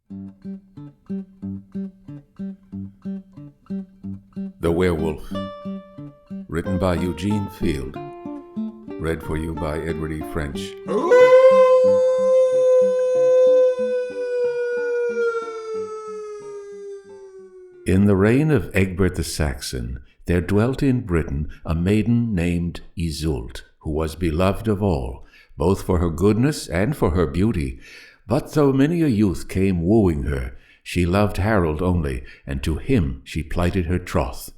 The Werewolf, written by Eugene Field, read for you by Edward E. French. In the reign of Egbert the Saxon, there dwelt in Britain a maiden named Iseult, who was beloved of all, both for her goodness and for her beauty. But though many a youth came wooing her, she loved Harold only, and to him she plighted her troth.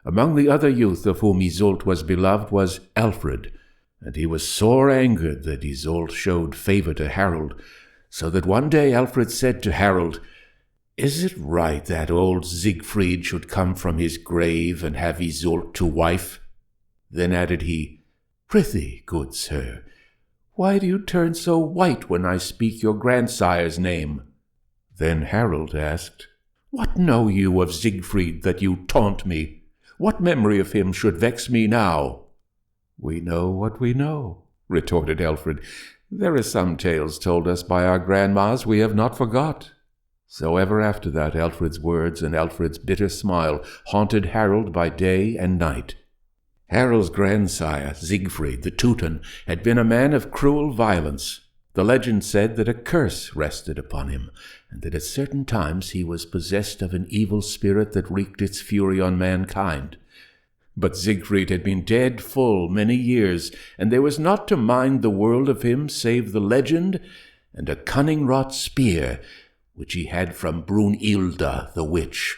Among the other youth of whom Iseult was beloved was Alfred, and he was sore angered that Iseult showed favour to Harold, so that one day Alfred said to Harold, "Is it right that old Siegfried should come from his grave and have Iseult to wife?" Then added he, "Prithee, good sir, why do you turn so white when I speak your grandsire's name?" Then Harold asked, "What know you of Siegfried that you taunt me? What memory of him should vex me now?" "We know what we know," retorted Alfred. "There are some tales told us by our grandmas we have not forgot." So ever after that Alfred's words and Alfred's bitter smile haunted Harold by day and night. Harold's grandsire, Siegfried the Teuton, had been a man of cruel violence. The legend said that a curse rested upon him, and that at certain times he was possessed of an evil spirit that wreaked its fury on mankind. But Siegfried had been dead full many years, and there was naught to mind the world of him save the legend and a cunning-wrought spear, which he had from Brunhilda the witch.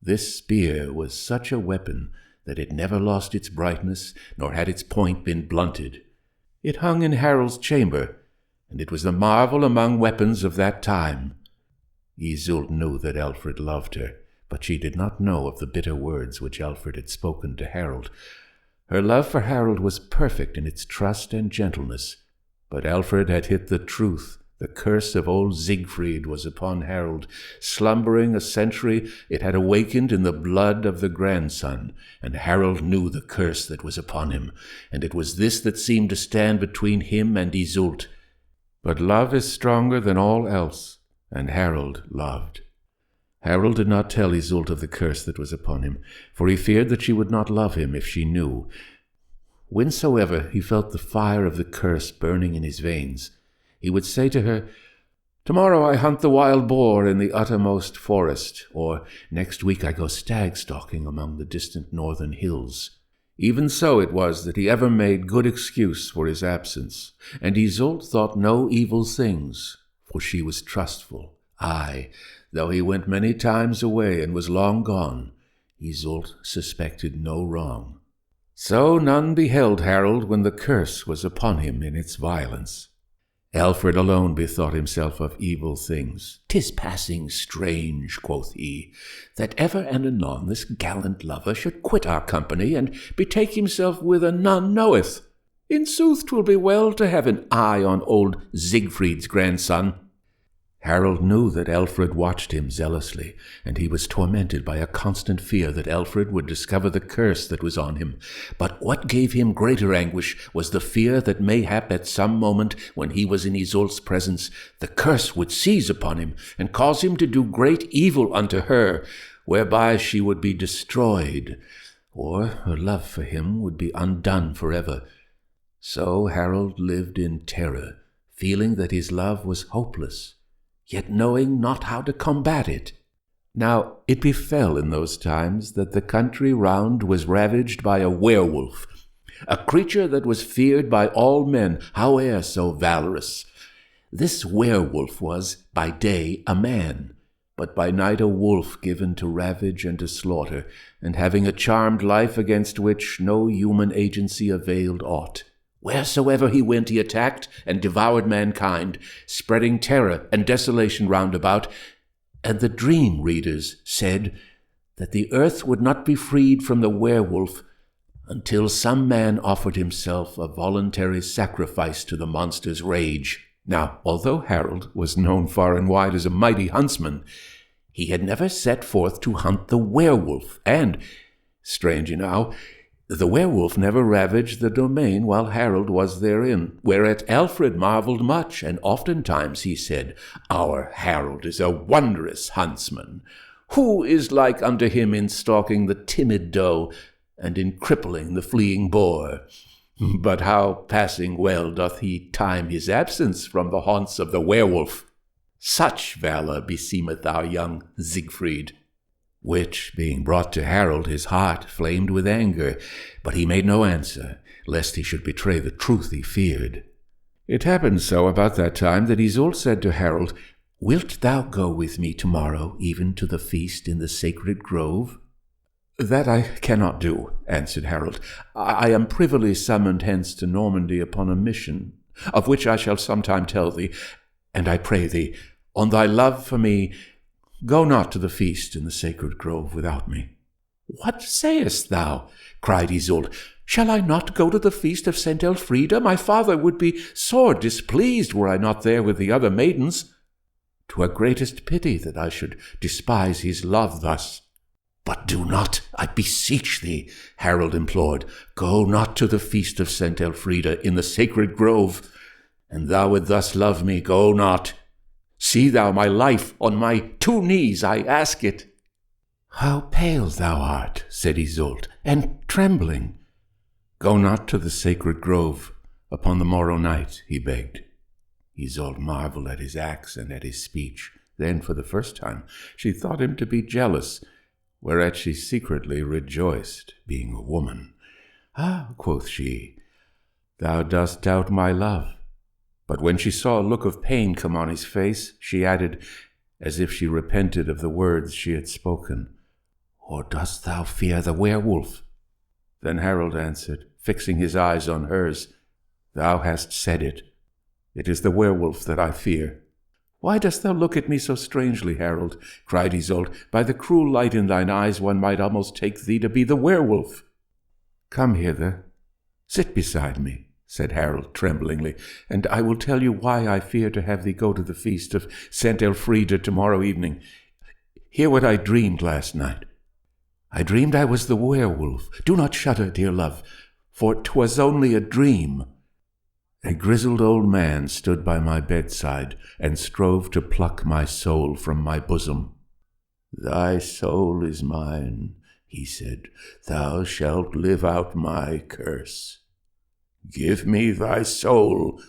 This spear was such a weapon that it never lost its brightness, nor had its point been blunted. It hung in Harold's chamber, and it was the marvel among weapons of that time. Iseult knew that Alfred loved her, but she did not know of the bitter words which Alfred had spoken to Harold. Her love for Harold was perfect in its trust and gentleness, but Alfred had hit the truth. The curse of old Siegfried was upon Harold. Slumbering a century, it had awakened in the blood of the grandson, and Harold knew the curse that was upon him, and it was this that seemed to stand between him and Iseult. But love is stronger than all else, and Harold loved. Harold did not tell Iseult of the curse that was upon him, for he feared that she would not love him if she knew. Whensoever he felt the fire of the curse burning in his veins, he would say to her, "Tomorrow I hunt the wild boar in the uttermost forest," or "Next week I go stag-stalking among the distant northern hills." Even so it was that he ever made good excuse for his absence, and Iseult thought no evil things, for she was trustful. Aye, though he went many times away and was long gone, Iseult suspected no wrong. So none beheld Harold when the curse was upon him in its violence. Alfred alone bethought himself of evil things. "'Tis passing strange," quoth he, "that ever and anon this gallant lover should quit our company and betake himself whither none knoweth. In sooth, 'twill be well to have an eye on old Siegfried's grandson." Harold knew that Alfred watched him zealously, and he was tormented by a constant fear that Alfred would discover the curse that was on him. But what gave him greater anguish was the fear that mayhap at some moment, when he was in Iseult's presence, the curse would seize upon him and cause him to do great evil unto her, whereby she would be destroyed, or her love for him would be undone forever. So Harold lived in terror, feeling that his love was hopeless, yet knowing not how to combat it. Now it befell in those times that the country round was ravaged by a werewolf, a creature that was feared by all men, howe'er so valorous. This werewolf was by day a man, but by night a wolf given to ravage and to slaughter, and having a charmed life against which no human agency availed aught. Wheresoever he went, he attacked and devoured mankind, spreading terror and desolation round about, and the dream readers said that the earth would not be freed from the werewolf until some man offered himself a voluntary sacrifice to the monster's rage. Now, although Harold was known far and wide as a mighty huntsman, he had never set forth to hunt the werewolf, and, strange enow, The werewolf never ravaged the domain while Harold was therein, whereat Alfred marvelled much, and oftentimes he said, Our Harold is a wondrous huntsman. Who is like unto him in stalking the timid doe, and in crippling the fleeing boar? But how passing well doth he time his absence from the haunts of the werewolf! Such valour beseemeth our young Siegfried. Which, being brought to Harold, his heart flamed with anger, but he made no answer, lest he should betray the truth he feared. It happened so about that time that Isolde said to Harold, Wilt thou go with me tomorrow, even to the feast in the sacred grove? That I cannot do, answered Harold. I am privily summoned hence to Normandy upon a mission, of which I shall sometime tell thee, and I pray thee, on thy love for me, go not to the feast in the sacred grove without me. What sayest thou? Cried Isolde. Shall I not go to the feast of St. Elfrida? My father would be sore displeased were I not there with the other maidens. 'Twere greatest pity that I should despise his love thus. But do not, I beseech thee, Harold implored. Go not to the feast of St. Elfrida in the sacred grove. And thou would thus love me, go not. See thou my life, on my 2 knees I ask it. How pale thou art, said Isolde, and trembling. Go not to the sacred grove upon the morrow night, he begged. Isolde marvelled at his acts and at his speech. Then, for the first time, she thought him to be jealous, whereat she secretly rejoiced, being a woman. Ah, quoth she, thou dost doubt my love. But when she saw a look of pain come on his face, she added, as if she repented of the words she had spoken, Or dost thou fear the werewolf? Then Harold answered, fixing his eyes on hers, Thou hast said it. It is the werewolf that I fear. Why dost thou look at me so strangely, Harold? Cried Isolde. By the cruel light in thine eyes one might almost take thee to be the werewolf. Come hither. Sit beside me, said Harold tremblingly, and I will tell you why I fear to have thee go to the feast of St. Elfrida tomorrow evening. Hear what I dreamed last night. I dreamed I was the werewolf. Do not shudder, dear love, for 'twas only a dream. A grizzled old man stood by my bedside and strove to pluck my soul from my bosom. Thy soul is mine, he said. Thou shalt live out my curse. Give me thy soul.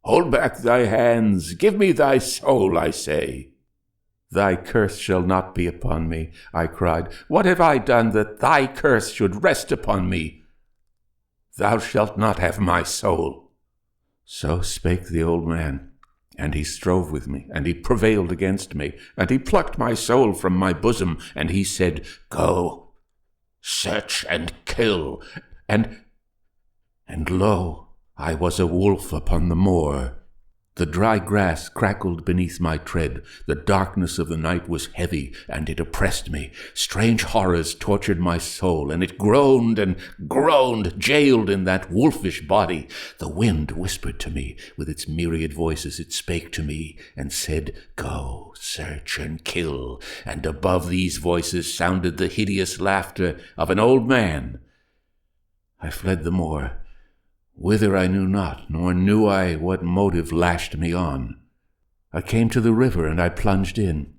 Hold back thy hands. Give me thy soul, I say. Thy curse shall not be upon me, I cried. What have I done that thy curse should rest upon me? Thou shalt not have my soul. So spake the old man, and he strove with me, and he prevailed against me, and he plucked my soul from my bosom, and he said, Go, search and kill, and lo, I was a wolf upon the moor. The dry grass crackled beneath my tread. The darkness of the night was heavy, and it oppressed me. Strange horrors tortured my soul, and it groaned and groaned, jailed in that wolfish body. The wind whispered to me. With its myriad voices it spake to me, and said, Go, search and kill. And above these voices sounded the hideous laughter of an old man. I fled the moor. Whither I knew not, nor knew I what motive lashed me on. I came to the river, and I plunged in.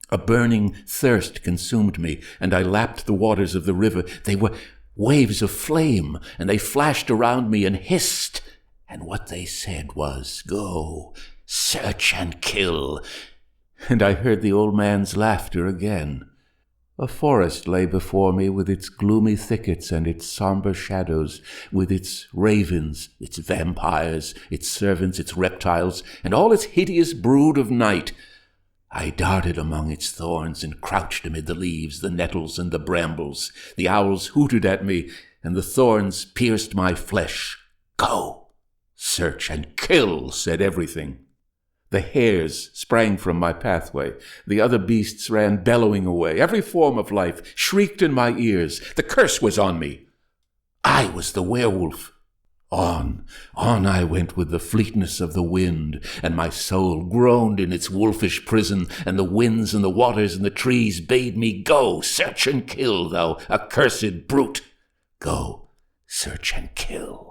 A burning thirst consumed me, and I lapped the waters of the river. They were waves of flame, and they flashed around me and hissed. And what they said was, Go, search and kill. And I heard the old man's laughter again. A forest lay before me with its gloomy thickets and its somber shadows, with its ravens, its vampires, its servants, its reptiles, and all its hideous brood of night. I darted among its thorns and crouched amid the leaves, the nettles, and the brambles. The owls hooted at me, and the thorns pierced my flesh. Go, search and kill, said everything. The hares sprang from my pathway. The other beasts ran bellowing away. Every form of life shrieked in my ears. The curse was on me. I was the werewolf. On I went with the fleetness of the wind, and my soul groaned in its wolfish prison, and the winds and the waters and the trees bade me go, search and kill, thou accursed brute. Go, search and kill.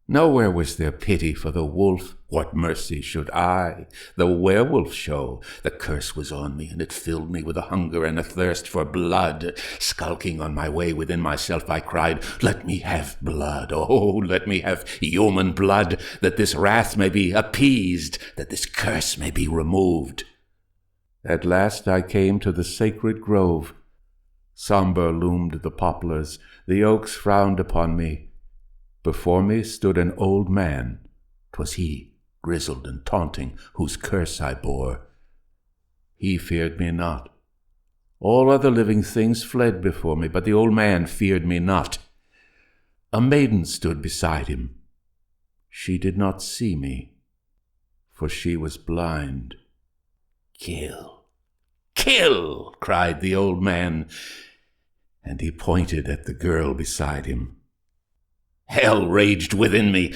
Nowhere was there pity for the wolf. What mercy should I, the werewolf, show? The curse was on me, and it filled me with a hunger and a thirst for blood. Skulking on my way within myself, I cried, let me have blood. Oh, let me have human blood, that this wrath may be appeased, that this curse may be removed. At last I came to the sacred grove. Sombre loomed the poplars, the oaks frowned upon me. Before me stood an old man. 'Twas he, grizzled and taunting, whose curse I bore. He feared me not. All other living things fled before me, but the old man feared me not. A maiden stood beside him. She did not see me, for she was blind. Kill, kill, cried the old man, and he pointed at the girl beside him. Hell raged within me.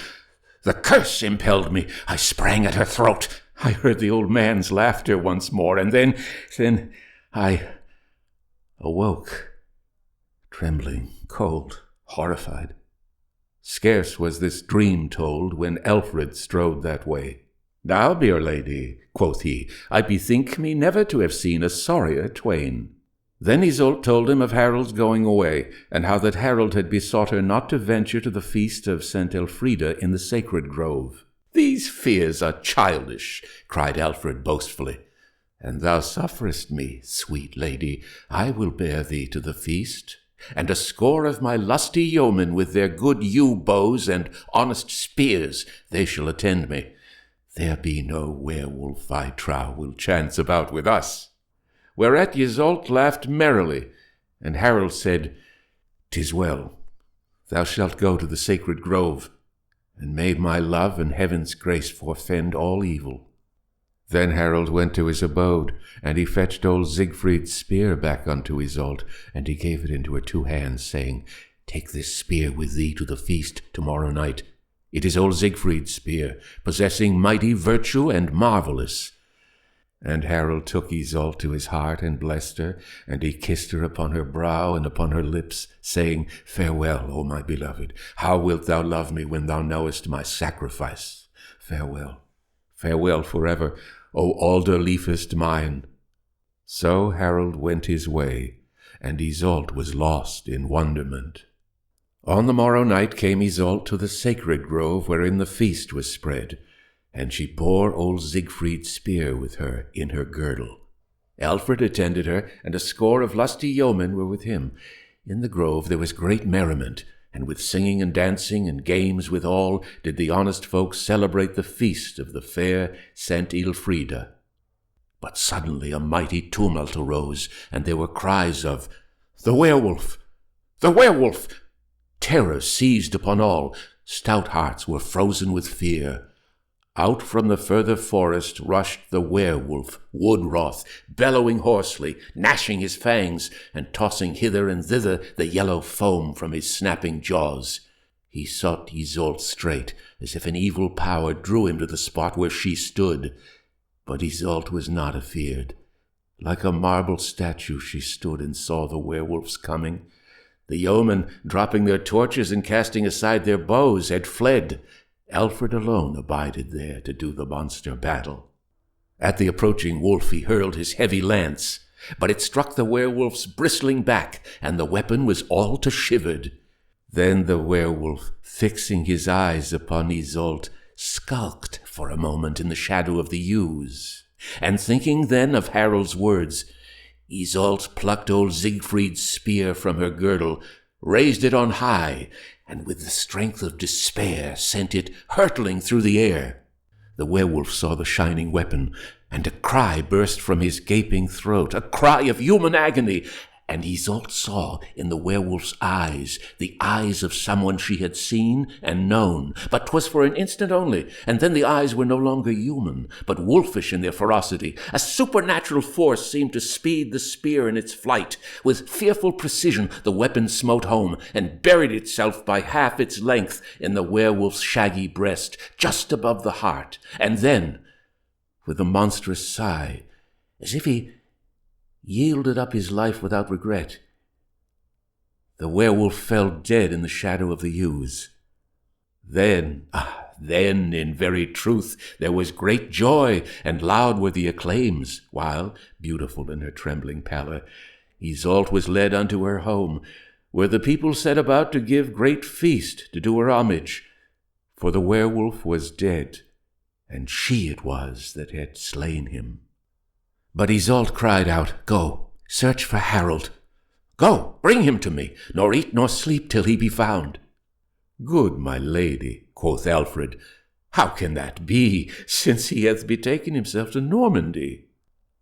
The curse impelled me. I sprang at her throat. I heard the old man's laughter once more, and then I awoke, trembling, cold, horrified. Scarce was this dream told when Alfred strode that way. Now, dear lady, quoth he, I bethink me never to have seen a sorrier twain. Then Isolde told him of Harold's going away, and how that Harold had besought her not to venture to the feast of St. Elfrida in the sacred grove. These fears are childish, cried Alfred boastfully. And thou sufferest me, sweet lady, I will bear thee to the feast, and a score of my lusty yeomen with their good yew bows and honest spears, they shall attend me. There be no werewolf, I trow, will chance about with us. Whereat Isolde laughed merrily, and Harold said, 'Tis well, thou shalt go to the sacred grove, and may my love and heaven's grace forfend all evil. Then Harold went to his abode, and he fetched old Siegfried's spear back unto Isolde, and he gave it into her 2 hands, saying, Take this spear with thee to the feast tomorrow night. It is old Siegfried's spear, possessing mighty virtue and marvellous. And Harold took Isolde to his heart and blessed her, and he kissed her upon her brow and upon her lips, saying, Farewell, O my beloved. How wilt thou love me when thou knowest my sacrifice? Farewell, farewell forever, O alder leafest mine. So Harold went his way, and Isolde was lost in wonderment. On the morrow night came Isolde to the sacred grove wherein the feast was spread, and she bore old Siegfried's spear with her in her girdle. Alfred attended her, and a score of lusty yeomen were with him. In the grove there was great merriment, and with singing and dancing and games withal did the honest folk celebrate the feast of the fair St. Elfrida. But suddenly a mighty tumult arose, and there were cries of, The werewolf! The werewolf! Terror seized upon all. Stout hearts were frozen with fear. Out from the further forest rushed the werewolf, wood-wroth, bellowing hoarsely, gnashing his fangs, and tossing hither and thither the yellow foam from his snapping jaws. He sought Isolde straight, as if an evil power drew him to the spot where she stood. But Isolde was not afeard. Like a marble statue she stood and saw the werewolf's coming. The yeomen, dropping their torches and casting aside their bows, had fled. Alfred alone abided there to do the monster battle. At the approaching wolf he hurled his heavy lance, but it struck the werewolf's bristling back, and the weapon was all to shivered. Then the werewolf, fixing his eyes upon Isolde, skulked for a moment in the shadow of the yews, and thinking then of Harold's words, Isolde plucked old Siegfried's spear from her girdle, raised it on high, and with the strength of despair sent it hurtling through the air. The werewolf saw the shining weapon, and a cry burst from his gaping throat, a cry of human agony, and Isolde saw in the werewolf's eyes the eyes of someone she had seen and known, but 'twas for an instant only, and then the eyes were no longer human, but wolfish in their ferocity. A supernatural force seemed to speed the spear in its flight. With fearful precision the weapon smote home, and buried itself by half its length in the werewolf's shaggy breast, just above the heart, and then, with a monstrous sigh, as if he yielded up his life without regret, the werewolf fell dead in the shadow of the yews. Then, in very truth, there was great joy, and loud were the acclaims, while, beautiful in her trembling pallor, Iseult was led unto her home, where the people set about to give great feast to do her homage, for the werewolf was dead, and she it was that had slain him. But Iseult cried out, Go, search for Harold. Go, bring him to me, nor eat nor sleep till he be found. Good my lady, quoth Alfred, how can that be, since he hath betaken himself to Normandy?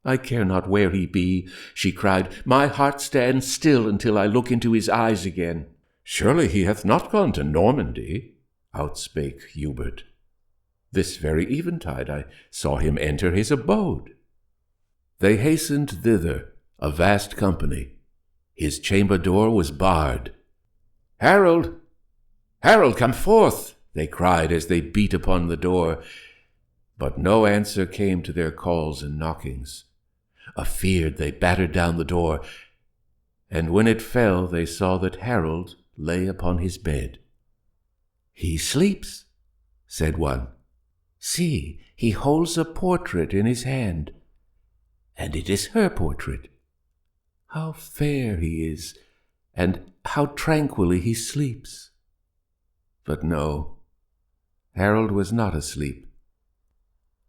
I care not where he be, she cried. My heart stands still until I look into his eyes again. Surely he hath not gone to Normandy, outspake Hubert. This very eventide I saw him enter his abode. They hastened thither, a vast company. His chamber door was barred. Harold! Harold, come forth! They cried as they beat upon the door. But no answer came to their calls and knockings. Afeared, they battered down the door, and when it fell, they saw that Harold lay upon his bed. He sleeps, said one. See, he holds a portrait in his hand, and it is her portrait. How fair he is, and how tranquilly he sleeps. But no, Harold was not asleep.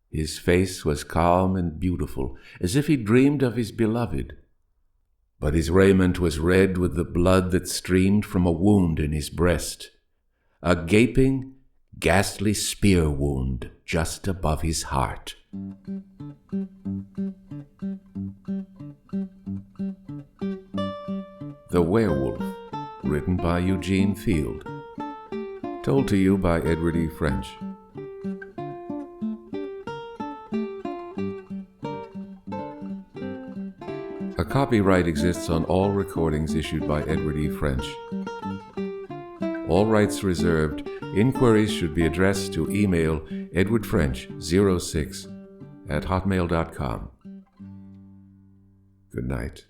His face was calm and beautiful, as if he dreamed of his beloved. But his raiment was red with the blood that streamed from a wound in his breast, a gaping, ghastly spear wound just above his heart. The Werewolf, written by Eugene Field. Told to you by Edward E. French. A copyright exists on all recordings issued by Edward E. French. All rights reserved. Inquiries should be addressed to email edwardfrench06@hotmail.com. Good night.